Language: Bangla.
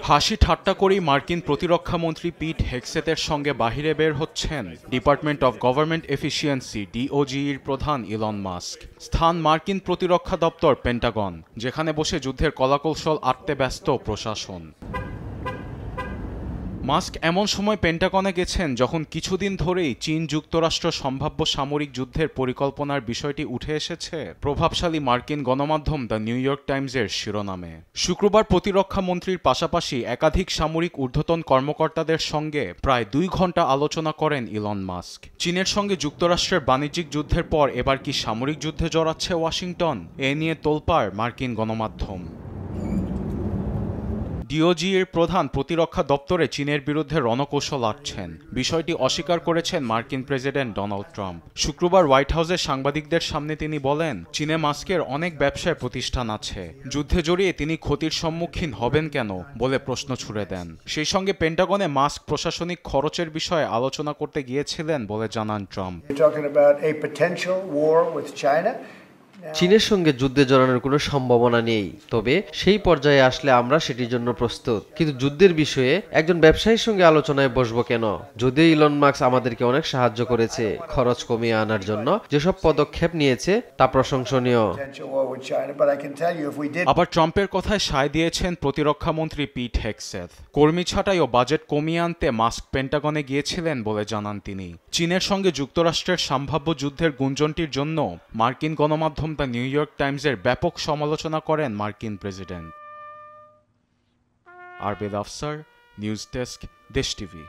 হাসি ঠাট্টা করেই মার্কিন প্রতিরক্ষামন্ত্রী পিট হেগসেথের সঙ্গে বাহিরে বের হচ্ছেন ডিপার্টমেন্ট অব গভর্নমেন্ট এফিসিয়েন্সি ডিওজির প্রধান ইলন মাস্ক। স্থান মার্কিন প্রতিরক্ষা দপ্তর পেন্টাগন, যেখানে বসে যুদ্ধের কলাকৌশল আঁটতে ব্যস্ত প্রশাসন। মাস্ক এমন সময় পেন্টাগনে গেছেন যখন কিছুদিন ধরেই চীন যুক্তরাষ্ট্র সম্ভাব্য সামরিক যুদ্ধের পরিকল্পনার বিষয়টি উঠে এসেছে প্রভাবশালী মার্কিন গণমাধ্যম দ্য নিউ ইয়র্ক টাইমসের শিরোনামে। শুক্রবার প্রতিরক্ষা মন্ত্রীর পাশাপাশি একাধিক সামরিক ঊর্ধ্বতন কর্মকর্তাদের সঙ্গে প্রায় 2 ঘন্টা আলোচনা করেন ইলন মাস্ক। চীনের সঙ্গে যুক্তরাষ্ট্রের বাণিজ্যিক যুদ্ধের পর এবার কি সামরিক যুদ্ধে জড়াচ্ছে ওয়াশিংটন? এ নিয়ে তোলপাড় মার্কিন গণমাধ্যম। ডিওজির প্রধান প্রতিরক্ষা দপ্তরে চীনের বিরুদ্ধে রণকৌশল আঁটছেন, বিষয়টি অস্বীকার করেছেন মার্কিন প্রেসিডেন্ট ডোনাল্ড ট্রাম্প। শুক্রবার হোয়াইট হাউসের সাংবাদিকদের সামনে তিনি বলেন, চীনে মাস্কের অনেক ব্যবসায় প্রতিষ্ঠান আছে, যুদ্ধে জড়িয়ে তিনি ক্ষতির সম্মুখীন হবেন কেন বলে প্রশ্ন ছুড়ে দেন। সেই সঙ্গে পেন্টাগনে মাস্ক প্রশাসনিক খরচের বিষয়ে আলোচনা করতে গিয়েছিলেন বলে জানান ট্রাম্প। চীনের সঙ্গে যুদ্ধে জড়ানোর কোনো সম্ভাবনা নেই, তবে সেই পর্যায়ে আসলে আমরা সেটির জন্য প্রস্তুত। কিন্তু যুদ্ধের বিষয়ে একজন ব্যবসায়ীর সঙ্গে আলোচনায় বসবো কেন? যদিও ইলন মাস্ক আমাদেরকে অনেক সাহায্য করেছে খরচ কমিয়ে আনার জন্য, যেসব পদক্ষেপ নিয়েছে তা প্রশংসনীয়। আবার ট্রাম্পের কথায় সায় দিয়েছেন প্রতিরক্ষা মন্ত্রী পিট হেগসেথ। কর্মী ছাঁটাই ও বাজেট কমিয়ে আনতে মাস্ক পেন্টাগনে গিয়েছিলেন বলে জানান তিনি। চীনের সঙ্গে যুক্তরাষ্ট্রের সম্ভাব্য যুদ্ধের গুঞ্জনটির জন্য মার্কিন গণমাধ্যম দ্য নিউ ইয়র্ক টাইমসের ব্যাপক সমালোচনা করেন মার্কিন প্রেসিডেন্ট। আরবেদ আফসার, নিউজ ডেস্ক, দেশ টিভি।